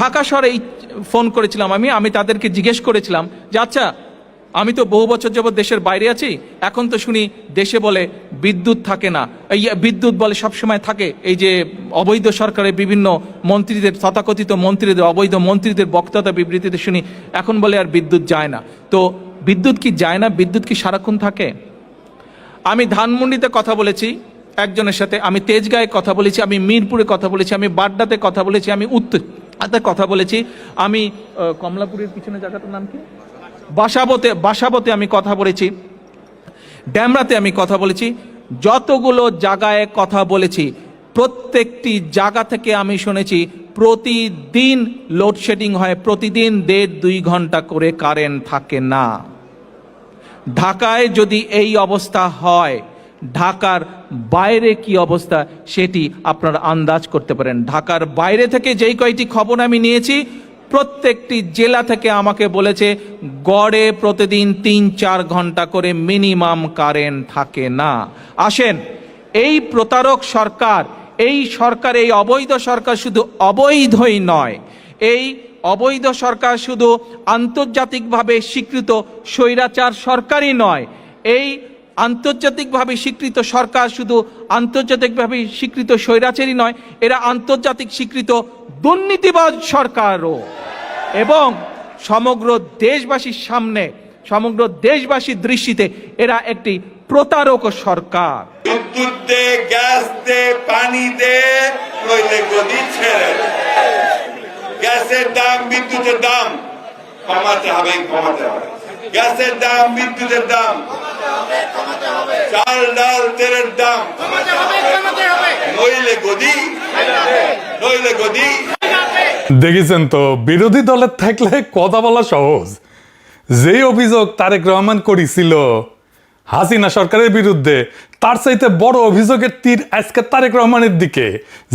ঢাকা শহরে ফোন করেছিলাম আমি তাদেরকে জিজ্ঞেস করেছিলাম যে আচ্ছা, আমি তো বহু বছর যাবৎ দেশের বাইরে আছি, এখন তো শুনি দেশে বলে বিদ্যুৎ থাকে না, এই বিদ্যুৎ বলে সবসময় থাকে, এই যে অবৈধ সরকারের বিভিন্ন মন্ত্রীদের, তথাকথিত মন্ত্রীদের, অবৈধ মন্ত্রীদের বক্তব্য বিবৃতিতে শুনি এখন বলে আর বিদ্যুৎ যায় না। তো বিদ্যুৎ কি যায় না? বিদ্যুৎ কি সারাক্ষণ থাকে? আমি ধানমন্ডিতে কথা বলেছি একজনের সাথে, আমি তেজগাঁয়ে কথা বলেছি, আমি মিরপুরে কথা বলেছি, আমি বাড্ডাতে কথা বলেছি, আমি উত্তরাতে কথা বলেছি, আমি কমলাপুরের পিছনে জায়গাটার নাম কি, বাসাবতে আমি কথা বলেছি, ড্যামরাতে আমি কথা বলেছি। যতগুলো জায়গায় কথা বলেছি প্রত্যেকটি জায়গা থেকে আমি শুনেছি প্রতিদিন লোডশেডিং হয়, প্রতিদিন 1.5-2 ঘন্টা করে কারেন্ট থাকে না। ঢাকায় যদি এই অবস্থা হয়, ঢাকার বাইরে কি অবস্থা সেটি আপনারা আন্দাজ করতে পারেন। ঢাকার বাইরে থেকে যেই কয়টি খবর আমি নিয়েছি, প্রত্যেকটি জেলা থেকে আমাকে বলেছে গড়ে প্রতিদিন 3-4 ঘন্টা করে মিনিমাম কারেন্ট থাকে না। আসেন, এই প্রতারক সরকার, এই অবৈধ সরকার শুধু অবৈধই নয়, এই অবৈধ সরকার শুধু আন্তর্জাতিকভাবে স্বীকৃত স্বৈরাচার সরকারই নয়, এই আন্তর্জাতিকভাবে স্বীকৃত সরকার শুধু আন্তর্জাতিকভাবে স্বীকৃত স্বৈরাচারই নয়, এরা আন্তর্জাতিক স্বীকৃত দুর্নীতিবাজ সরকারও। এবং সমগ্র দেশবাসীর সামনে, সমগ্র দেশবাসীর দৃষ্টিতে এরা একটি প্রতারক সরকার। বিদ্যুৎ দে, গ্যাস দে, পানি দে, নইলে গদি ছেড়ে। গ্যাসের দাম, বিদ্যুতের দাম কমাতে হবে। গ্যাসের দাম, বিদ্যুতের দাম, চাল ডাল তেলের দাম নইলে গদি, নইলে গদি। দেখেছেন তো, বিরোধী দলের থাকলে কথা বলা সহজ। যেই অভিযোগ তারেক রহমান করেছিল হাসিনা সরকারের বিরুদ্ধে, তার চাইতে বড় অভিযোগের তীর আজকে তারেক রহমানের দিকে।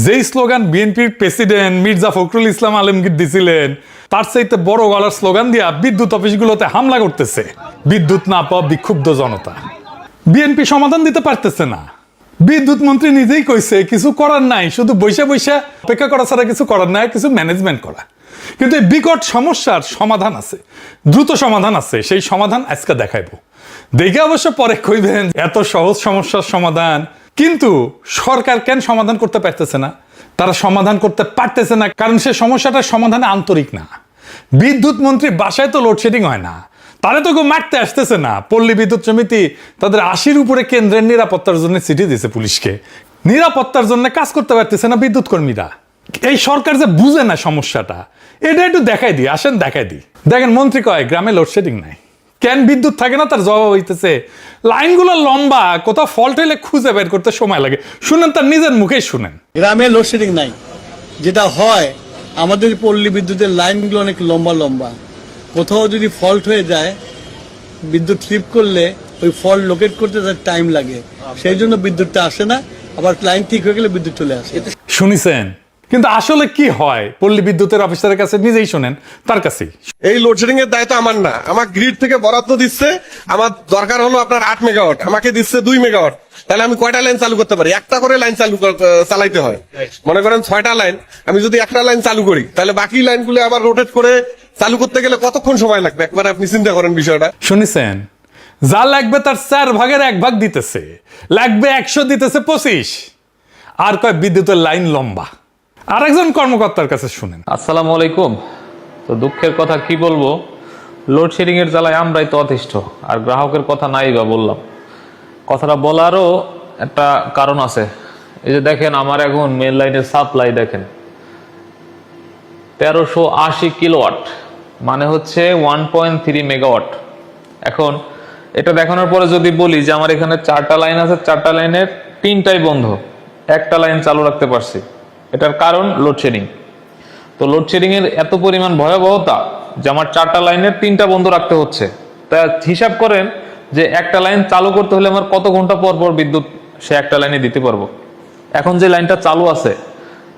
যেই স্লোগান বিএনপির প্রেসিডেন্ট মির্জা ফখরুল ইসলাম আলমগীর দিছিলেন, তার চাইতে বড় গলার স্লোগান দিয়া বিদ্যুৎ অফিসগুলোতে হামলা করতেছে বিদ্যুৎ না পাওয়া বিক্ষুব্ধ জনতা। বিএনপি সমাধান দিতে পারতেছে না। বিদ্যুৎ মন্ত্রী নিজেই কইছে কিছু করার নাই, শুধু বৈশা বৈশা অপেক্ষা করা ছাড়া কিছু করার নাই, কিছু ম্যানেজমেন্ট করা। কিন্তু এই বিকট সমস্যার সমাধান আছে, দ্রুত সমাধান আছে। সেই সমাধান আজকে দেখাইবো। দেখে অবশ্য পরে কইবেন এত সহজ সমস্যার সমাধান। কিন্তু সরকার কেন সমাধান করতে পারতেছে না? তারা সমাধান করতে পারতেছে না কারণ সে সমস্যাটার সমাধানে আন্তরিক না। বিদ্যুৎ মন্ত্রী বাসায় তো লোডশেডিং হয় না, তারা তো কেউ মারতে আসতেছে না। পল্লী বিদ্যুৎ সমিতি তাদের 80-র উপরে কেন্দ্রের নিরাপত্তার জন্য চিঠি দিয়েছে পুলিশকে। নিরাপত্তার জন্য কাজ করতে পারতেছে না বিদ্যুৎ কর্মীরা। এই সরকার যে বুঝে না সমস্যাটা, এটা একটু দেখাই দিই। আসেন দেখাই দিই। দেখেন, মন্ত্রী কয় গ্রামে লোডশেডিং নাই, কেন বিদ্যুৎ থাকে না তার জবাব হইতেছে লাইনগুলো লম্বা, কোথাও ফল্ট হলে খুঁজে বের করতে সময় লাগে। শুনেন, তার নিজের মুখেই শুনেন। গ্রামে লোডশেডিং নাই, যেটা হয় আমাদের পল্লী বিদ্যুতের লাইনগুলো অনেক লম্বা লম্বা। কোথাও যদি ফল্ট হয়ে যায়, বিদ্যুৎ স্লিপ করলে ওই ফল্ট লোকেট করতে তার টাইম লাগে, সেই জন্য বিদ্যুৎটা আসে না। আবার লাইন ঠিক হয়ে গেলে বিদ্যুৎ চলে আসে। শুনিছেন? কিন্তু আসলে কি হয় পল্লী বিদ্যুতের অফিসারের কাছে নিজেই শুনেন, তার কাছেই। এই লোডশেডিং এর দায়িত্ব আমার না, আমার গ্রিড থেকে বরাদ্দ দিচ্ছে। আমার দরকার হলো আপনার 8 মেগাওয়াট, আমাকে দিচ্ছে 2 মেগাওয়াট। তাহলে আমি কয়টা লাইন চালু করতে পারি? একটা করে লাইন চালাইতে হয়। মনে করেন 6টা লাইন, আমি যদি একটা লাইন চালু করি, তাহলে বাকি লাইনগুলো আবার রোটেট করে চালু করতে গেলে কতক্ষণ সময় লাগবে? একবার আপনি চিন্তা করেন বিষয়টা। শুনেছেন? যা লাগবে তার 4 ভাগের 1 ভাগ দিতেছে, লাগবে 100 দিতেছে 25। আর কয় বিদ্যুতের লাইন লম্বা। আরেকজন কর্মকর্তার কাছে শুনেন। আসসালামু আলাইকুম। তো দুঃখের কথা কি বলবো, লোডশেডিং এর জ্বালায় আমরাই তো অতিষ্ঠ, আর গ্রাহকের কথা নাই বা বললাম। কথাটা বলারও একটা কারণ আছে। এই যে দেখেন, আমার এখন মেন লাইনের সাপ্লাই দেখেন 1380 কিলোওয়াট, মানে হচ্ছে 1.3 মেগাওয়াট। এখন এটা দেখানোর পরে যদি বলি যে আমার এখানে 4টা লাইন আছে, 4টা লাইনের 3টাই বন্ধ, একটা লাইন চালু রাখতে পারছি, এটার কারণ লোডশেডিং। তো লোডশেডিং এর এত পরিমাণ ভয়াবহতা যে আমার 4টা লাইনের 3টা বন্ধ রাখতে হচ্ছে। তা হিসাব করেন যে একটা লাইন চালু করতে হলে আমার কত ঘন্টা পর পর বিদ্যুৎ সে একটা লাইনে দিতে পারবো। এখন যে লাইনটা চালু আছে,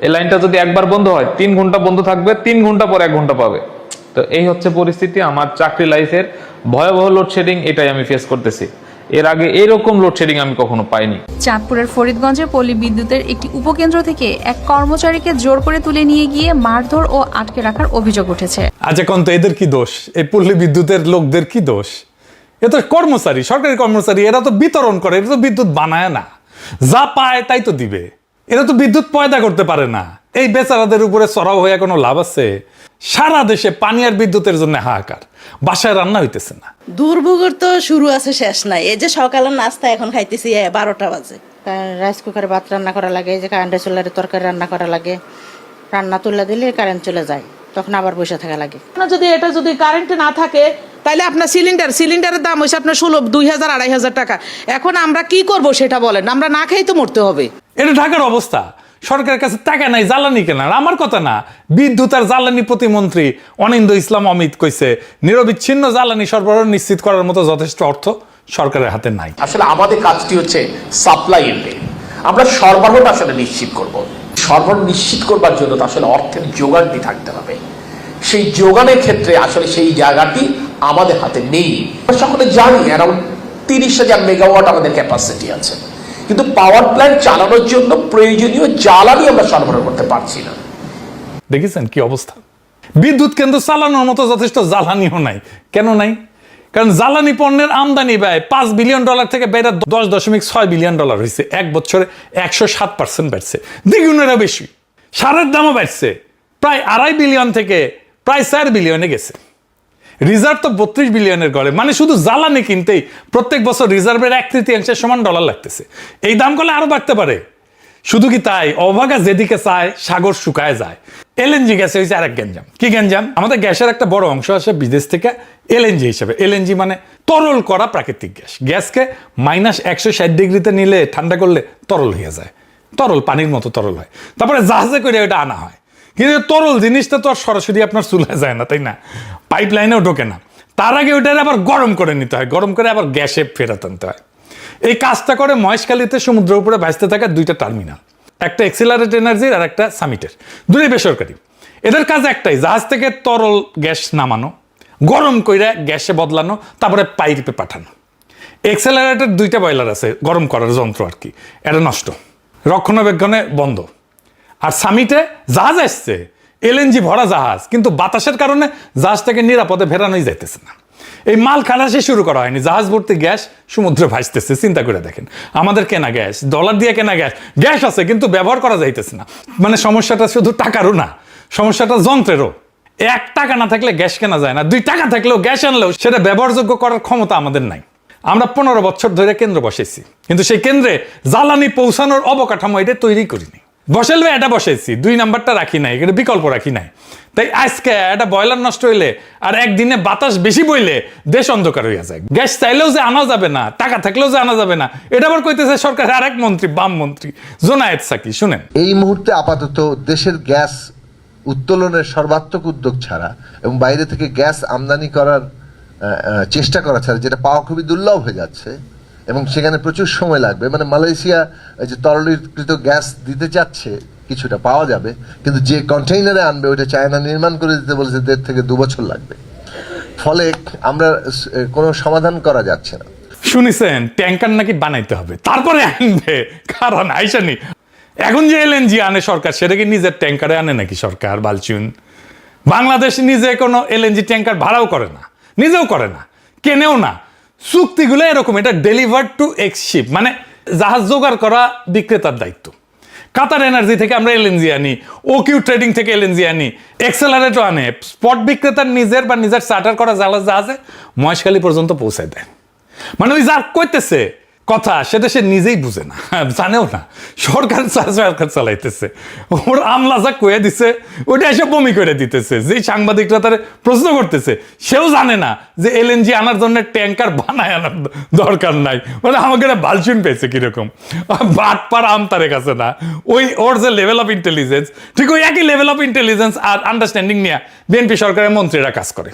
এই লাইনটা যদি একবার বন্ধ হয় 3 ঘন্টা বন্ধ থাকবে, 3 ঘন্টা পর 1 ঘন্টা পাবে। তো এই হচ্ছে পরিস্থিতি আমার চাকরি লাইফের ভয়াবহ লোডশেডিং, এটাই আমি ফেস করতেছি। এর আগে এরকম লোডশেডিং আমি কখনো পাইনি। চাঁদপুরের ফরিদগঞ্জে পল্লী বিদ্যুতের একটি উপকেন্দ্র থেকে এক কর্মচারীকে জোর করে তুলে নিয়ে গিয়ে মারধর ও আটকে রাখার অভিযোগ উঠেছে। আচ্ছা কোন তো এদের কি দোষ? এই পল্লী বিদ্যুতের লোকদের কি দোষ? এ তো কর্মচারী, সরকারি কর্মচারী, এরা তো বিতরণ করে, এরা তো বিদ্যুৎ বানায় না, যা পায় তাই তো দিবে, এরা তো বিদ্যুৎ পয়দা করতে পারে না। এই বেচারাদের উপরে চড়াও হয়ে কোনো লাভ আছে? সারা দেশে পানি আর বিদ্যুতের জন্য হাহাকার, বাসায় রান্না হইতেছে না। দুর্ভোগের তো শুরু আছে শেষ নাই। এই যে সকালের নাস্তা এখন খাইতেছি 12টা বাজে। রাইস কুকারে ভাত রান্না করা লাগে, এই যে কারেন্টের চুলারে তরকারি রান্না করা লাগে, রান্না তুলে দিলে কারেন্ট চলে যায়, তখন আবার বসে থাকা লাগে। যদি এটা যদি কারেন্ট না থাকে তাহলে আপনার সিলিন্ডারের দাম হয়েছে আপনার 2000-2500 টাকা। এখন আমরা কি করব সেটা বলেন, আমরা না খেয়েই তো মরতে হবে। এটা ঢাকার অবস্থা, সরকারের কাছে টাকা নাই জ্বালানি কেনার। আমার কথা না, বিদ্যুৎ আর জ্বালানি প্রতিমন্ত্রী অনিন্দ ইসলাম অমিত কইছে নিরবিচ্ছিন্ন জ্বালানি সরবরাহ নিশ্চিত করার মতো যথেষ্ট অর্থ সরকারের হাতে নাই। আসলে আমাদের কাজটি হচ্ছে সাপ্লাই এন্ডে, আমরা সরবরাহটা আসলে নিশ্চিত করব। সরবরাহ নিশ্চিত করবার জন্য তো আসলে অর্থের যোগানটি থাকতে হবে। সেই যোগানের ক্ষেত্রে আসলে সেই জায়গাটি আমাদের হাতে নেই। আমরা সকলে জানি অ্যারাউন্ড 30,000 মেগাওয়াট আমাদের ক্যাপাসিটি আছে, কিন্তু পাওয়ার প্ল্যান্ট চালানোর জন্য প্রয়োজনীয় জ্বালানি আমরা সরবরাহ করতে পারছি না। দেখেছেন কি অবস্থা? বিদ্যুৎ কেন্দ্র চালানোর মতো যথেষ্ট জ্বালানিও নাই। কেন নাই? কারণ জ্বালানি পণ্যের আমদানি ব্যয় $5 বিলিয়ন থেকে বেড়ে $10.6 বিলিয়ন হয়েছে। এক বছরে 107% বাড়ছে, দ্বিগুণেরও বেশি। সারের দামও বাড়ছে, প্রায় 2.5 বিলিয়ন থেকে প্রায় 4 বিলিয়নে গেছে। রিজার্ভ তো 32 বিলিয়নের গড়ে, মানে শুধু জ্বালানি কিনতেই প্রত্যেক বছর রিজার্ভের 1/3 সমান ডলার লাগতেছে। এই দাম করলে আরো বাড়তে পারে। শুধু কি তাই, অভাগা যেদিকে চায় সাগর শুকায় যায়। এলএনজি গ্যাসে হয়েছে আরেক গ্যাঞ্জাম। কি গ্যাঞ্জাম? আমাদের গ্যাসের একটা বড় অংশ আসে বিদেশ থেকে এলএনজি হিসেবে। এলএনজি মানে তরল করা প্রাকৃতিক গ্যাস। গ্যাসকে -160 ডিগ্রিতে নিলে ঠান্ডা করলে তরল হয়ে যায়, তরল পানির মতো তরল হয়, তারপরে জাহাজে করে ওটা আনা হয়। কিন্তু তরল জিনিসটা তো আর সরাসরি আপনার চুলায় যায় না, তাই না? পাইপ লাইনেও ঢোকে না। তার আগে ওইটা আবার গরম করে নিতে হয়, গরম করে আবার গ্যাসে ফেরত আনতে হয়। এই কাজটা করে মহেশখালীতে সমুদ্রের উপরে ভাসতে থাকা 2টা টার্মিনাল, একটা এক্সিলারেট এনার্জির আর একটা সামিটের, দুটোই বেসরকারি। এদের কাজ একটাই, জাহাজ থেকে তরল গ্যাস নামানো, গরম করে গ্যাসে বদলানো, তারপরে পাইপে পাঠানো। এক্সিলারেটের 2টা বয়লার আছে, গরম করার যন্ত্র আর কি, এটা নষ্ট, রক্ষণাবেক্ষণে বন্ধ। আর সামিটে জাহাজ আসছে, এলএনজি ভরা জাহাজ, কিন্তু বাতাসের কারণে জাহাজটাকে নিরাপদে ফেরানোই যাইতেছে না। এই মাল খালাসি শুরু করা হয়নি, জাহাজ ভর্তি গ্যাস সমুদ্রে ভাসতেছে। চিন্তা করে দেখেন, আমাদের কেনা গ্যাস, ডলার দিয়ে কেনা গ্যাস, গ্যাস আছে কিন্তু ব্যবহার করা যাইতেছে না। মানে সমস্যাটা শুধু টাকারও না, সমস্যাটা যন্ত্রেরও। 1 টাকা না থাকলে গ্যাস কেনা যায় না, 2 টাকা থাকলেও গ্যাস আনলেও সেটা ব্যবহারযোগ্য করার ক্ষমতা আমাদের নাই। আমরা 15 বছর ধরে কেন্দ্র বসেছি, কিন্তু সেই কেন্দ্রে জ্বালানি পৌঁছানোর অবকাঠামো এটা তৈরি করিনি। বসাইলে এটা বসাইছি, 2 নাম্বারটা রাখি নাই, এটা বিকল্প রাখি নাই। তাই আজকে একটা বয়লার নষ্ট হইলে আর একদিনে বাতাস বেশি বইলে দেশ অন্ধকার হইয়া যায়। গ্যাস চাইলেও যে আনা যাবে না, টাকা থাকলেও যে আনা যাবে না, এটা আবার কইতেছে সরকারের আরেক মন্ত্রী, বাম মন্ত্রী জোনায়েদ সাকি। শুনেন, এই মুহূর্তে আপাতত দেশের গ্যাস উত্তোলনের সর্বাত্মক উদ্যোগ ছাড়া এবং বাইরে থেকে গ্যাস আমদানি করার চেষ্টা করা ছাড়া, যেটা পাওয়া খুবই দুর্লভ হয়ে যাচ্ছে এবং সেখানে প্রচুর সময় লাগবে। মানে মালয়েশিয়া যে তরলীকৃত গ্যাস দিতে চাচ্ছে, কিছুটা পাওয়া যাবে, কিন্তু যে কন্টেইনারে আনবে ওইটা চায়না নির্মাণ করে দিতে বলেছে 1.5 থেকে 2 বছর লাগবে। ফলে আমরা কোনো সমাধান করা যাচ্ছে না। শুনেছেন ট্যাঙ্কার নাকি বানাইতে হবে, তারপরে আনবে, কারণ আইসানি। এখন যে এলএনজি আনে সরকার, সেটা কি নিজের ট্যাঙ্কারে আনে নাকি সরকার? বালচুন। বাংলাদেশ নিজে কোনো এলএনজি ট্যাঙ্কার ভাড়াও করে না, নিজেও করে না, কেনেও না। চুক্তিগুলো এরকম, এটা ডেলিভার টু এক্সশিপ, মানে জাহাজ জোগাড় করা বিক্রেতার দায়িত্ব। কাতার এনার্জি থেকে আমরা এলএনজি আনি, ওকিউ ট্রেডিং থেকে এলএনজি আনি, এক্সেলারেটও আনে, স্পট বিক্রেতার নিজের বা নিজের চার্টার করা জাহাজে মহেশখালী পর্যন্ত পৌঁছায় দেয়। মানে ওই যা কইতেছে কথা, সেটা সে নিজেই বুঝে না, জানেও না। সরকার চালাইতেছে, ওর আমলা যা কয়ে দিছে ওইটা এসে বমি করে দিতেছে। যে সাংবাদিকরা তার প্রশ্ন করতেছে, সেও জানে না যে এলএনজি আনার জন্য ট্যাঙ্কার বানায় আনার দরকার নাই। মানে আমাকে একটা বালচুন পেয়েছে কিরকম, বাটপার আম তার কাছে না। ওই ওর যে লেভেল অফ ইন্টেলিজেন্স, ঠিক ওই একই লেভেল অফ ইন্টেলিজেন্স আর আন্ডারস্ট্যান্ডিং নিয়ে বিএনপি সরকারের মন্ত্রীরা কাজ করে।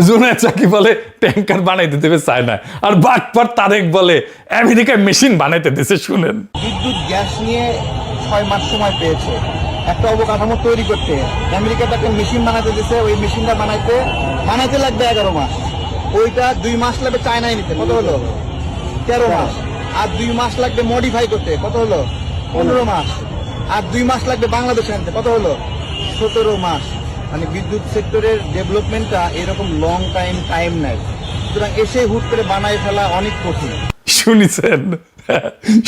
জুনায়েদ সাকি বলে ট্যাঙ্কার বানাইতে দেবে চায় না, আর বাটপার তারেক বলে আমেরিকায় মেশিন বানাইতে দিছে। শুনেন, বিদ্যুৎ গ্যাস নিয়ে 6 মাস সময় পেয়েছে একটা অবকাঠামো তৈরি করতে। আমেরিকা তাকে মেশিন বানাতে দিছে, ওই মেশিনটা বানাইতে লাগবে 11 মাস, ওইটা 2 মাস লাগবে চায়নায় নিতে। কত হলো? 13 মাস। আর 2 মাস লাগবে মডিফাই করতে, কত হলো? 15 মাস। আর 2 মাস লাগবে বাংলাদেশে আনতে, কত হলো? 17 মাস। মানে বিদ্যুৎ সেক্টরের ডেভেলপমেন্টটা এরকম লং টাইম নেয়, সুতরাং এসে হুট করে বানায় ফেলা অনেক কঠিন।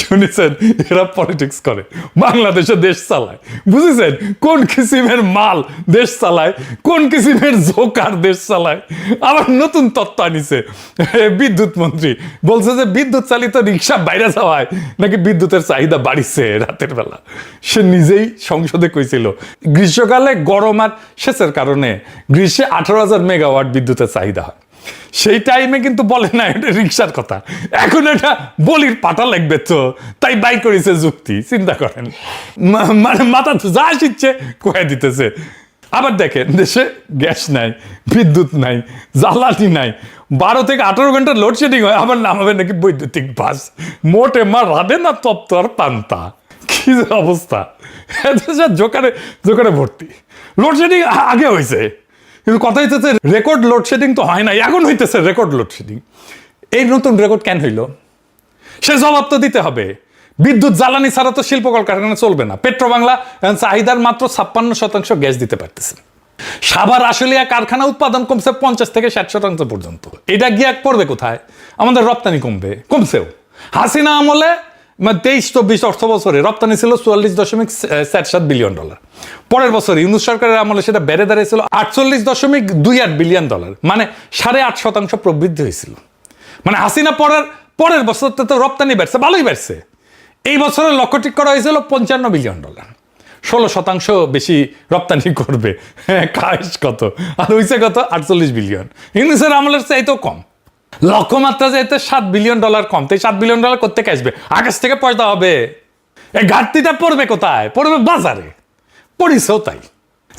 শুনেছেন এরা পলিটিক্স করে, বাংলাদেশে দেশ চালায়, বুঝেছেন? কোন কিসিমের মাল দেশ চালায়, কোন কিসিমের জোকার দেশ চালায়। আবার নতুন তত্ত্ব আনিছে বিদ্যুৎ মন্ত্রী, বলছে যে বিদ্যুৎ চালিত রিক্সা বাইরে যাওয়ায় নাকি বিদ্যুতের চাহিদা বাড়িছে রাতের বেলা। সে নিজেই সংসদে কইছিল গ্রীষ্মকালে গরম আর সেচের কারণে গ্রীষ্মে 18,000 মেগাওয়াট বিদ্যুতের চাহিদা হয়। সেই টাইমে কিন্তু বলে না এটা রিক্সার কথা, এখন এটা বলির পাটা লাগবে, তো তাই বাই করেছে যুক্তি। চিন্তা করেন, মানে মাথা যা আসছে কয়ে দিতেছে। আবার দেখেন দেশে গ্যাস নাই, বিদ্যুৎ নাই, জ্বালানি নাই, 12 থেকে 18 ঘন্টা লোডশেডিং হয়, আবার নামাবে নাকি বৈদ্যুতিক বাস। মোটে মা রাধে না তপ্ত আর পান্তা, কি যে অবস্থা। জোকারে জোকারে ভর্তি। লোডশেডিং আগে হয়েছে, কিন্তু কথা হইতেছে রেকর্ড লোডশেডিং তো হয় না, এখন হইতেছে রেকর্ড লোডশেডিং। এই নতুন রেকর্ড কেন হইল? সে জবাব তো দিতে হবে। বিদ্যুৎ জ্বালানি ছাড়া তো শিল্প কলকারখানা চলবে না। পেট্রোবাংলা চাহিদার মাত্র 56% গ্যাস দিতে পারতেছে। সাভার আশুলিয়া কারখানা উৎপাদন কমছে 50 থেকে 60% পর্যন্ত। এটা গিয়ে পড়বে কোথায়? আমাদের রপ্তানি কমছেও। হাসিনা আমলে 23-24 অর্থ বছরে রপ্তানি ছিল $44.7 বিলিয়ন। পরের বছর ইউনূস সরকারের আমলে সেটা বেড়ে দাঁড়িয়েছিল $48.28 বিলিয়ন, মানে 8.5% প্রবৃদ্ধি হয়েছিল। মানে হাসিনা পরের বছর তো রপ্তানি বাড়ছে, ভালোই বাড়ছে। এই বছরের লক্ষ্য ঠিক করা হয়েছিল $55 বিলিয়ন, 16% বেশি রপ্তানি করবে। কাজ কত আর হয়েছে কত? 48 বিলিয়ন। ইউনূসের আমলের চাইতেও কম। লক্ষ্যমাত্রা যেতে $7 বিলিয়ন কম। তো $7 বিলিয়ন করতে আসবে, আকাশ থেকে পয়সা হবে। এই ঘাটতিটা পড়বে কোথায়? পড়বে বাজারে। পড়িছেও তাই,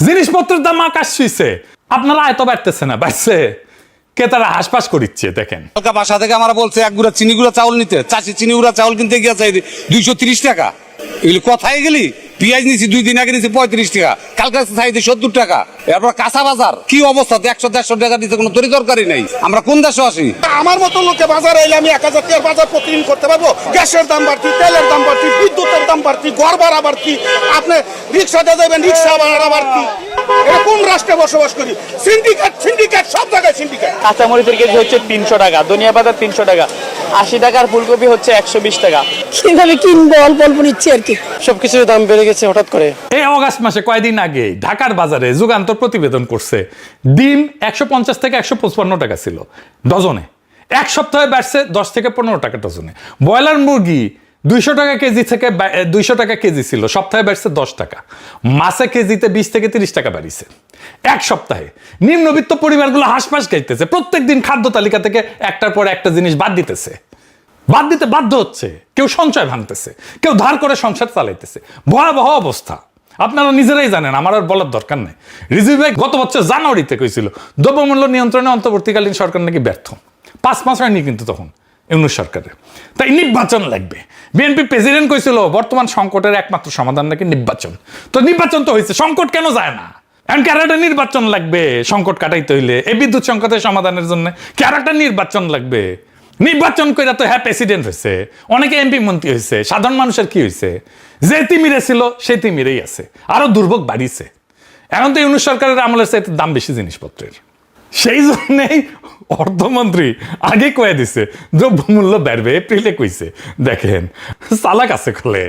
জিনিসপত্রের দাম আকাশ ছুঁইছে, আপনারা আয়ত বাড়তেছে না, বাড়ছে কে তারা হাসপাস করিচ্ছে। দেখেন বাসা থেকে আমরা বলছে 1 গুড়া চিনি গুঁড়া চাউল নিতে, চাষি চিনি গুঁড়া চাউল কিনতে গিয়েছে 230 টাকা। এগুলি কোথায় গেলি? পেঁয়াজ নিছি 2 দিন আগে নিছি 35 টাকা, কালকে চাইতে 70 টাকা। এরপর কাঁচা বাজার কি অবস্থা? 100-150 টাকা দিতে কোনো তরি দরকারই নেই। আমরা কোন দেশে আসি? আমার মতো লোকে বাজারে এলে আমি 1000 টাকার বাজার প্রতিদিন করতে পারবো? গ্যাসের দাম বাড়তি, তেলের দাম বাড়তি, বিদ্যুতের দাম বাড়তি, ঘর ভাড়া বাড়তি, আপনি রিক্সাতে যাবেন রিক্সা ভাড়া বাড়তি। এটা কোন রাষ্ট্রে বসবাস করি? সিন্ডিকেট সব জায়গায় সিন্ডিকেট। কাঁচামরিচের কেজি হচ্ছে 300 টাকা, ধনিয়া পাতা 300 টাকা, 80 টাকার ফুলকপি হচ্ছে 120 টাকা। কিভাবে কিনবো? অল্প অল্প নিচ্ছি আর কি। সবকিছুর দাম বেড়ে গেছে হঠাৎ করে। এই অগাস্ট মাসে কয়েকদিন আগে ঢাকার বাজারে যুগান্তর প্রতিবেদন করছে, ডিম 150 থেকে 155 টাকা ছিল ডজনে, এক সপ্তাহে বাড়ছে 10 থেকে 15 টাকা ডজনে। ব্রয়লার মুরগি 200 টাকা কেজি থেকে 200 টাকা কেজি ছিল, সপ্তাহে বাড়ছে 10 টাকা। মাছে কেজিতে 20 থেকে 30 টাকা বাড়িছে এক সপ্তাহে। নিম্নবিত্ত পরিবারগুলো হাঁসফাঁস খাইতেছে, প্রত্যেক দিন খাদ্য তালিকা থেকে একটার পর একটা জিনিস বাদ দিতে বাধ্য হচ্ছে। কেউ সঞ্চয় ভাঙতেছে, কেউ ধার করে সংসার চালাইতেছে। ভয়াবহ অবস্থা, আপনারা নিজেরাই জানেন, আমার আর বলার দরকার নেই। রিজভী ভাই গত বছর জানুয়ারিতে কইছিল দ্রব্যমূল্য নিয়ন্ত্রণে অন্তর্বর্তীকালীন সরকার নাকি ব্যর্থ। 5 মাস হয়নি কিন্তু তখন ইউনূস সরকারের, তাই নির্বাচন লাগবে। বিএনপি প্রেসিডেন্ট কইছিল বর্তমান সংকটের একমাত্র সমাধান নাকি নির্বাচন। তো নির্বাচন তো হয়েছে, সংকট কেন যায় না? এখন ক্যারাটা নির্বাচন লাগবে সংকট কাটাইতে হইলে, এই বিদ্যুৎ সংকটের সমাধানের জন্য ক্যারাটা নির্বাচন লাগবে। নির্বাচন করে তো হ্যাঁ প্রেসিডেন্ট হয়েছে, অনেকে এমপি মন্ত্রী হয়েছে, সাধারণ মানুষের কি হয়েছে? যে তিমিরে ছিল সেই তিমিরেই আছে, আরো দুর্ভোগ বাড়িছে। এখন তো ইউনূস সরকারের আমলের চাইতে দাম বেশি জিনিসপত্রের। সেই জন্যই অর্থমন্ত্রী আগে কয়ে দিছে দ্রব্যমূল্য বাড়বে, এপ্রিলে কইছে। দেখেন চালাক আছে খোলে।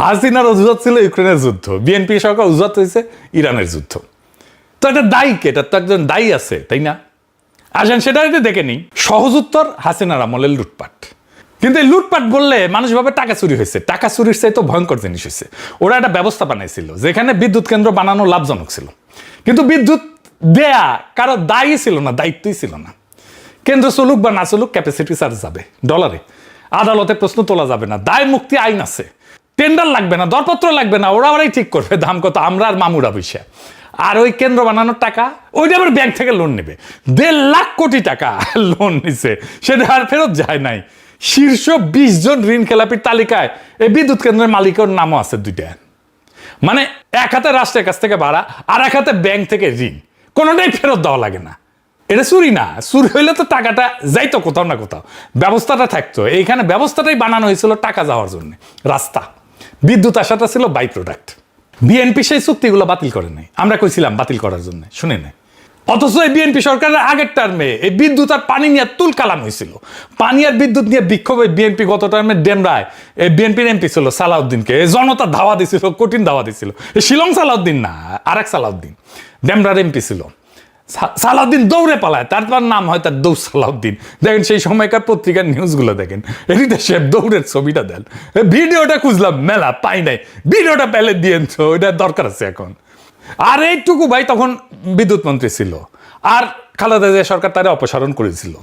হাসিনার অজুহাত ছিল ইউক্রেনের যুদ্ধ, বিএনপি সরকার অজুহাত হয়েছে ইরানের যুদ্ধ। তো এটা দায়ী কে? এটা তো একজন দায়ী আছে, তাই না? আসেন সেটা দেখে নিই। সহজ উত্তর, হাসিনার আমলের লুটপাট। কিন্তু এই লুটপাট বললে মানুষ ভাবে টাকা চুরি হয়েছে। টাকা চুরির চাইতে ভয়ঙ্কর জিনিস হয়েছে। ওরা একটা ব্যবস্থা বানাইছিল যেখানে বিদ্যুৎ কেন্দ্র বানানো লাভজনক ছিল, কিন্তু বিদ্যুৎ দেয়া কারো দায়ী ছিল না, দায়িত্বই ছিল না। কেন্দ্র চলুক বা না চলুক ক্যাপাসিটি চার্জ যাবে ডলারে, আদালতে প্রশ্ন তোলা যাবে না, দায় মুক্তি আইন আছে, টেন্ডার লাগবে না, দরপত্র লাগবে না, ওরাই ঠিক করবে দাম কত, আমরা আর মামুরা বৈশা। আর ওই কেন্দ্র বানানোর টাকা ওইটা আবার ব্যাংক থেকে লোন নেবে। 1.5 লাখ কোটি টাকা লোন নিছে, সেটা আর ফেরত যায় নাই। শীর্ষ 20 জন ঋণ খেলাপির তালিকায় এই বিদ্যুৎ কেন্দ্রের মালিকের নামও আছে 2টা। মানে এক হাতে রাষ্ট্রের কাছ থেকে ভাড়া, আর এক হাতে ব্যাংক থেকে ঋণ, কোনোটাই ফেরত দেওয়া লাগে না। এটা চুরি না, চুরি হইলে তো টাকাটা যাইতো কোথাও না কোথাও, ব্যবস্থাটা থাকতো। এইখানে ব্যবস্থাটাই বানানো হয়েছিল টাকা যাওয়ার জন্য। রাস্তা, বিদ্যুৎ আসাটা ছিল বাই প্রোডাক্ট। বিএনপি সেই চুক্তিগুলো বাতিল করে নাই, আমরা কইছিলাম বাতিল করার জন্য, শুনে নাই। অথচ এই বিএনপি সরকারের আগের টার্মে এই বিদ্যুৎ আর পানি নিয়ে তুল কালাম হয়েছিল। পানি আর বিদ্যুৎ নিয়ে বিক্ষোভে বিএনপি গত টার্মে ডেমরায় এই বিএনপির এমপি ছিল সালাউদ্দিনকে জনতা ধাওয়া দিছিল, কঠিন ধাওয়া দিছিল। শিলং সালাউদ্দিন না, আরেক সালাউদ্দিন ডেমরার এমপি ছিল। সালাউদ্দিন দৌড়ে পালায়, তারপর নাম হয় তার দৌড় সালাউদ্দিন। দেখেন সেই সময়কার পত্রিকার নিউজগুলো দেখেন, এটিতে সে দৌড়ের ছবিটা দেন। ভিডিওটা খুঁজলাম মেলা পাই নাই, ভিডিওটা পেলে দিয়েন তো, ওইটা দরকার আছে এখন। আর এইটুকু ভাই তখন বিদ্যুৎ মন্ত্রী ছিল, আর খালেদা জিয়া সরকার তারা অপসারণ করেছিল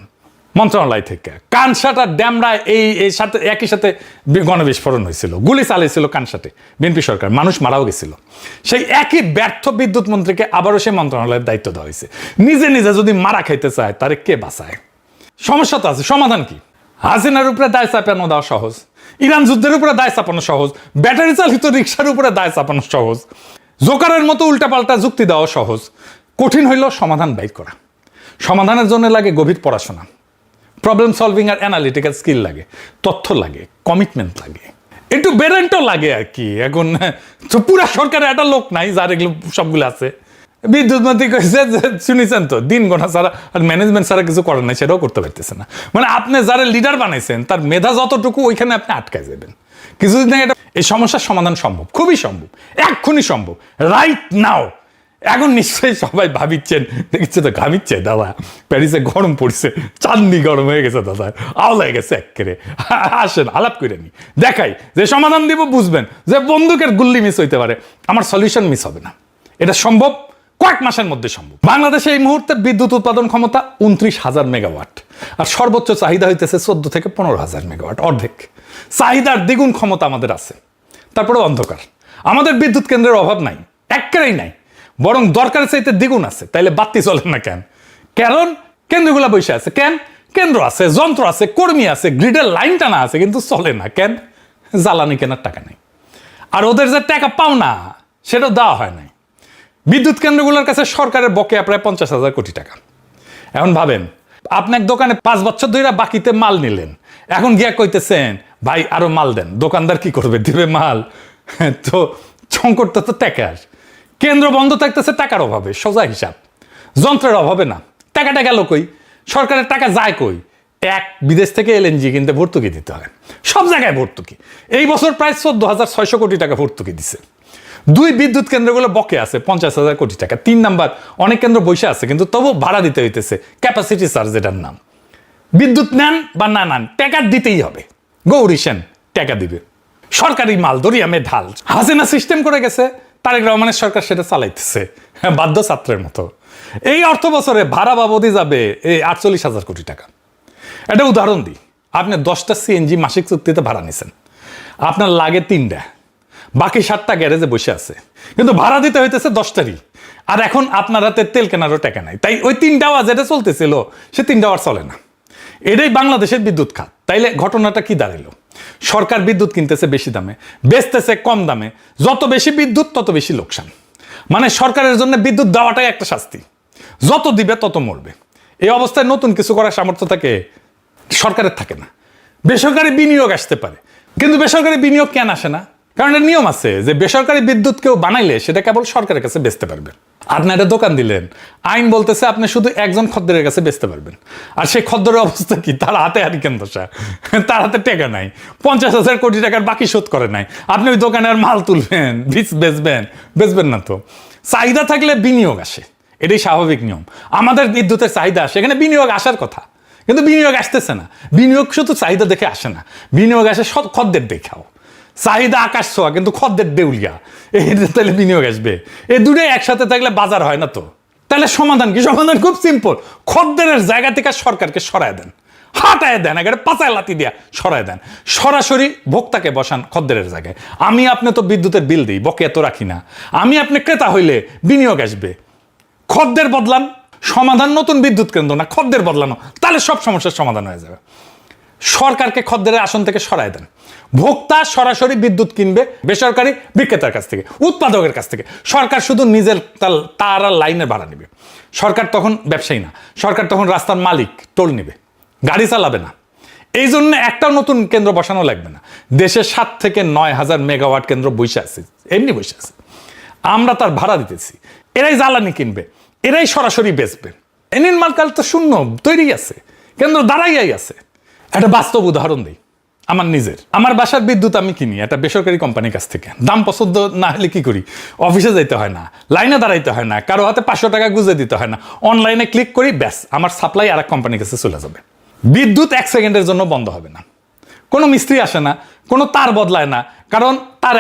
মন্ত্রণালয় থেকে। কানসাটা ড্যামরায় এই সাথে একই সাথে গণবিস্ফোরণ হয়েছিল, গুলি চালিয়েছিল কানসাটে বিএনপি সরকার, মানুষ মারাও গেছিল। সেই একই ব্যর্থ বিদ্যুৎ মন্ত্রীকে আবারও সেই মন্ত্রণালয়ের দায়িত্ব দেওয়া হয়েছে। নিজে নিজে যদি মারা খাইতে চায় তারে কে বাঁচায়? সমস্যা তো আছে, সমাধান কি? হাসিনার উপরে দায় চাপানো দেওয়া সহজ, ইরান যুদ্ধের উপরে দায় চাপানো সহজ, ব্যাটারি চালিত রিক্সার উপরে দায় চাপানো সহজ, জোকারের মতো উল্টাপাল্টা যুক্তি দেওয়া সহজ। কঠিন হইল সমাধান বাইর করা। সমাধানের জন্য লাগে গভীর পড়াশোনা, প্রবলেম সলভিং আর অ্যানালিটিক্যাল স্কিল লাগে, তথ্য লাগে, কমিটমেন্ট লাগে, একটু বেরেন্টও লাগে আর কি। এখন তো পুরা সরকারে একটা লোক নাই যার এগুলো সবগুলো আছে। বিদ্যুৎ মন্ত্রী কইছে যে শুনেছেন তো, দিন গোনা ছাড়া আর ম্যানেজমেন্ট ছাড়া কিছু করেন নাই, সেটাও করতে পারতেছে না। মানে আপনি যারা লিডার বানাইছেন তার মেধা যতটুকু ওইখানে আপনি আটকায় যাবেন। কিছুদিন আগে এই সমস্যার সমাধান সম্ভব, খুবই সম্ভব, এক্ষুনি সম্ভব, রাইট নাও। এখন নিশ্চয়ই সবাই ভাবিচ্ছেন, দেখছে তো ঘামিচ্ছে দাদা, প্যারিসে গরম পড়ছে, চাঁদনি গরম হয়ে গেছে দাদা, আওলায় গেছে একেবারে। আসেন আলাপ করে নি, দেখাই যে সমাধান দিব, বুঝবেন যে বন্দুকের গুল্লি মিস হইতে পারে, আমার সলিউশন মিস হবে না। এটা সম্ভব, কয়েক মাসের মধ্যে সম্ভব। বাংলাদেশে এই মুহূর্তে বিদ্যুৎ উৎপাদন ক্ষমতা 29,000 মেগাওয়াট, আর সর্বোচ্চ চাহিদা হইতেছে 14 থেকে 15,000 মেগাওয়াট, অর্ধেক। চাহিদার দ্বিগুণ ক্ষমতা আমাদের আছে, তারপরে অন্ধকার। আমাদের বিদ্যুৎ কেন্দ্রের অভাব নাই, একেবারেই নাই, বরং দরকারের চাইতে দ্বিগুণ আছে। তাইলে বাতি চলে না কেন? কারণ কেন্দ্রগুলো বসে আছে। কেন? কেন্দ্র আছে, যন্ত্র আছে, কর্মী আছে, গ্রিডের লাইন টানা আছে, কিন্তু চলে না কেন? জ্বালানি কেনার টাকা নেই, আর ওদের যে টাকা পাও না সেটা দেওয়া হয় নাই। বিদ্যুৎ কেন্দ্রগুলোর কাছে সরকারের বকেয়া প্রায় 50,000 কোটি টাকা। এখন ভাবেন, আপনি এক দোকানে 5 বছর ধরে বাকিতে মাল নিলেন, এখন গিয়া কইতেছেন ভাই আরো মাল দেন। দোকানদার কি করবে? দিবে মাল? তো সংকটটা তো টাকার। কেন্দ্র বন্ধ থাকতেছে টাকার অভাবে, সোজা হিসাব, যন্ত্রের অভাবে না। টাকাটা গেল কই? সরকারের টাকা যায় কই? এক, বিদেশ থেকে এলএনজি কিনতে ভর্তুকি দিতে হয়, সব জায়গায় ভর্তুকি। এই বছর প্রায় 14,600 কোটি টাকা ভর্তুকি দিছে। 2, বিদ্যুৎ কেন্দ্রগুলো বকে আছে 50,000 কোটি টাকা। 3 নাম্বার, অনেক কেন্দ্র বসে আছে কিন্তু তবু ভাড়া দিতে হইতেছে, ক্যাপাসিটি চার্জ যেটার নাম। বিদ্যুৎ নেন বা না নেন, টাকা দিতেই হবে। গৌরী সেন টাকা দিবে, সরকারি মাল দরিয়ামে ঢাল। হাসিনা সিস্টেম করে গেছে, তারেক রহমানের সরকার সেটা চালাইতেছে বাধ্য ছাত্রের মতো। এই অর্থ বছরে ভাড়া বাবদই যাবে এই 48,000 কোটি টাকা। এটা উদাহরণ দিই, আপনি 10টা সিএনজি মাসিক চুক্তিতে ভাড়া নিছেন, আপনার লাগে 3টা, বাকি 7টা গ্যারেজে বসে আছে, কিন্তু ভাড়া দিতে হইতেছে 10টারই। আর এখন আপনার হাতে তেল কেনারও টাকা নাই, তাই ওই 3টা যেটা চলতেছিল সে 3টা আর চলে না। এটাই বাংলাদেশের বিদ্যুৎ খাত। তাইলে ঘটনাটা কি দাঁড়াইলো? সরকার বিদ্যুৎ কিনতেছে বেশি দামে, বেচতেছে কম দামে, যত বেশি বিদ্যুৎ তত বেশি লোকসান। মানে সরকারের জন্য বিদ্যুৎ দেওয়াটাই একটা শাস্তি, যত দিবে তত মরবে। এই অবস্থায় নতুন কিছু করার সামর্থ্য থাকে সরকারের থাকে না। বেসরকারি বিনিয়োগ আসতে পারে, কিন্তু বেসরকারি বিনিয়োগ কেন আসে না? কারণ এর নিয়ম আছে যে বেসরকারি বিদ্যুৎ কেউ বানাইলে সেটা কেবল সরকারের কাছে বেচতে পারবে। আপনি একটা দোকান দিলেন, আইন বলতেছে আপনি শুধু একজন খদ্দেরের কাছে বেচতে পারবেন, আর সেই খদ্দরের অবস্থা কি? তার হাতে হারিকেন দশা, তার হাতে টাকা নাই, 50,000 কোটি টাকার বাকি শোধ করে নাই। আপনি ওই দোকানে আর মাল তুলবেন, বেচবেন না তো। চাহিদা থাকলে বিনিয়োগ আসে, এটাই স্বাভাবিক নিয়ম। আমাদের বিদ্যুতের চাহিদা আসে, এখানে বিনিয়োগ আসার কথা, কিন্তু বিনিয়োগ আসতেছে না। বিনিয়োগ শুধু চাহিদা দেখে আসে না, বিনিয়োগ আসে খদ্দের দেখাও। চাহিদা আকাশ ছোঁয়া, কিন্তু খদ্দের দেউলিয়া, তাহলে বিনিয়োগ আসবে। এই দুটোই একসাথে থাকলে বাজার হয় না তো। তাহলে সমাধান কি? সমাধান খুব সিম্পল, খদ্দের জায়গা থেকে সরকারকে সরায় দেন, হাঁটায় দেন, একেবারে পাচায় লাতি দিয়া সরায় দেন, সরাসরি ভোক্তাকে বসান খদ্দের জায়গায়। আমি আপনি তো বিদ্যুতের বিল দিই, বকেয়া তো রাখি না। আমি আপনি ক্রেতা হইলে বিনিয়োগ আসবে, খদ্দের বদলান। সমাধান নতুন বিদ্যুৎ কেন্দ্র না, খদ্দের বদলানো, তাহলে সব সমস্যার সমাধান হয়ে যাবে। সরকারকে খদ্দের আসন থেকে সরায় দেন, ভোক্তা সরাসরি বিদ্যুৎ কিনবে বেসরকারি বিক্রেতার কাছ থেকে, উৎপাদকের কাছ থেকে। সরকার শুধু নিজের তার লাইনের ভাড়া নেবে। সরকার তখন ব্যবসায়ী না, সরকার তখন রাস্তার মালিক, টোল নেবে, গাড়ি চালাবে না। এই জন্য একটাও নতুন কেন্দ্র বসানো লাগবে না। দেশে 7 থেকে 9,000 মেগাওয়াট কেন্দ্র বসে আছে, এমনি বসে আছে, আমরা তার ভাড়া দিতেছি। এরাই জ্বালানি কিনবে, এরাই সরাসরি বেচবে। নির্মাণ কাল তো শূন্য তৈরি আছে, কেন্দ্র দাঁড়াইয়াই আছে। একটা বাস্তব উদাহরণ দিই, আমার নিজের, আমার বাসার বিদ্যুৎ আমি কিনি একটা বেসরকারি কোম্পানির কাছ থেকে। দাম পছন্দ না হলে কি করি, অফিসে যাইতে হয় না, লাইনে দাঁড়াইতে হয় না, কারো হাতে 500 টাকা গুঁজে দিতে হয় না, অনলাইনে ক্লিক করি, ব্যাস আমার সাপ্লাই আর এক কোম্পানির কাছে চলে যাবে। বিদ্যুৎ 1 সেকেন্ডের জন্য বন্ধ হবে না, কোনো মিস্ত্রি আসে না, কোনো তার বদলায় না, কারণ তার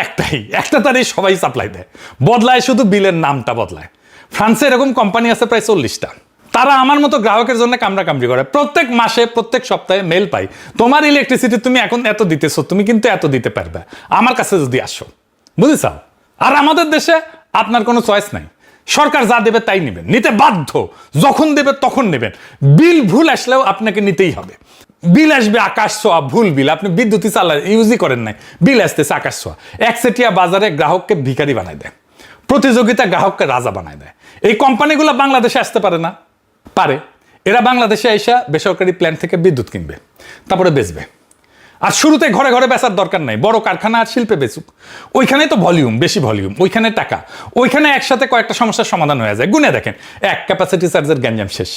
একটা তারই সবাই সাপ্লাই দেয়, বদলায় শুধু বিলের নামটা বদলায়। ফ্রান্সে এরকম কোম্পানি আছে প্রায় 40টা। তারা আমার মতো গ্রাহকের জন্য কামড়াকামড়ি করে, প্রত্যেক মাসে প্রত্যেক সপ্তাহে মেল পাই, তোমার ইলেকট্রিসিটি তুমি এখন এত দিতেছো, তুমি কিন্তু এত দিতে পারবে আমার কাছে যদি আসো, বুঝেছো? আর আমাদের দেশে আপনার কোনো চয়েস নাই, সরকার যা দেবে তাই নেবেন, নিতে বাধ্য, যখন দেবে তখন নেবেন। বিল ভুল আসলেও আপনাকে নিতেই হবে। বিল আসবে আকাশ ছোঁয়া, ভুল বিল, আপনি বিদ্যুৎই ইউজই করেন নাই, বিল আসতেছে আকাশ ছোঁয়া। একচেটিয়া বাজারে গ্রাহককে ভিখারি বানায় দেয়, প্রতিযোগিতা গ্রাহককে রাজা বানায় দেয়। এই কোম্পানিগুলো বাংলাদেশে আসতে পারে না, পারে। এরা বাংলাদেশে এসে বেসরকারি প্ল্যান্ট থেকে বিদ্যুৎ কিনবে, তারপরে বেচবে। আর শুরুতে ঘরে ঘরে বেচার দরকার নাই, বড় কারখানা আর শিল্পে বেচুক, ওইখানে তো ভলিউম, বেশি ভলিউম, ওইখানে টাকা, ওইখানে একসাথে কয়েকটা সমস্যার সমাধান হয়ে যায়। গুনে দেখেন, 1 ক্যাপাসিটি চার্জের গ্যাঞ্জাম শেষ,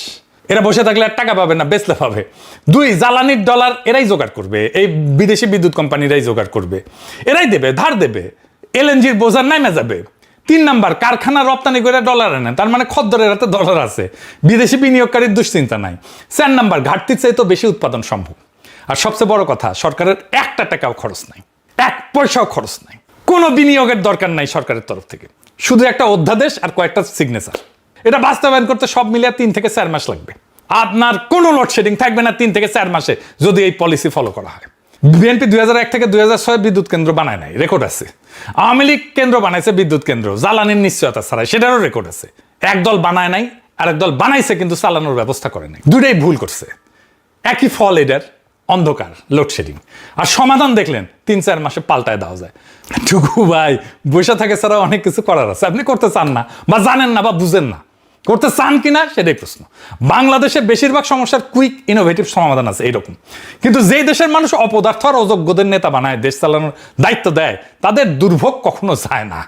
এরা বসে থাকলে আর টাকা পাবে না, বেচলে পাবে। 2 জ্বালানির ডলার এরাই জোগাড় করবে, এই বিদেশি বিদ্যুৎ কোম্পানিরাই জোগাড় করবে, এরাই দেবে, ধার দেবে, এলএনজির বোঝার নামে যাবে। 3 নাম্বার, কারখানা রপ্তানি করে ডলার আনে, তার মানে খদ্দরের হাতে ডলার আছে, বিদেশি বিনিয়োগকারীর দুশ্চিন্তা নাই। 4 নাম্বার, ঘাটতির চাইতে বেশি উৎপাদন সম্ভব। আর সবচেয়ে বড় কথা, সরকারের 1 টাকাও খরচ নাই, 1 পয়সাও খরচ নাই, কোনো বিনিয়োগের দরকার নাই সরকারের তরফ থেকে, শুধু একটা অধ্যাদেশ আর কয়েকটা সিগনেচার। এটা বাস্তবায়ন করতে সব মিলিয়ে 3 থেকে 4 মাস লাগবে। আপনার কোনো লোডশেডিং থাকবে না 3 থেকে 4 মাসে, যদি এই পলিসি ফলো করা হয়। বিএনপি 2001 থেকে 2006 বিদ্যুৎ কেন্দ্র বানায় নাই, রেকর্ড আছে। আওয়ামী লীগ কেন্দ্র বানাইছে বিদ্যুৎ কেন্দ্র, জ্বালানির নিশ্চয়তা ছাড়াই, সেটারও রেকর্ড আছে। একদল বানায় নাই, আর একদল বানাইছে কিন্তু চালানোর ব্যবস্থা করে নাই, দুটাই ভুল করছে। একই ফল এটার, অন্ধকার, লোডশেডিং। আর সমাধান দেখলেন 3-4 মাসে পাল্টায় দেওয়া যায়। টুকু ভাই, বসে থাকে ছাড়া অনেক কিছু করার আছে, আপনি করতে চান না, বা জানেন না, বা বুঝেন না, করতে চান কিনা সেটাই প্রশ্ন। বাংলাদেশের বেশিরভাগ সমস্যার কুইক ইনোভেটিভ সমাধান আছে এইরকম, কিন্তু যেই দেশের মানুষ অপদার্থ আর অযোগ্যদের নেতা বানায়, দেশ চালানোর দায়িত্ব দেয়, তাদের দুর্ভোগ কখনো যায় না।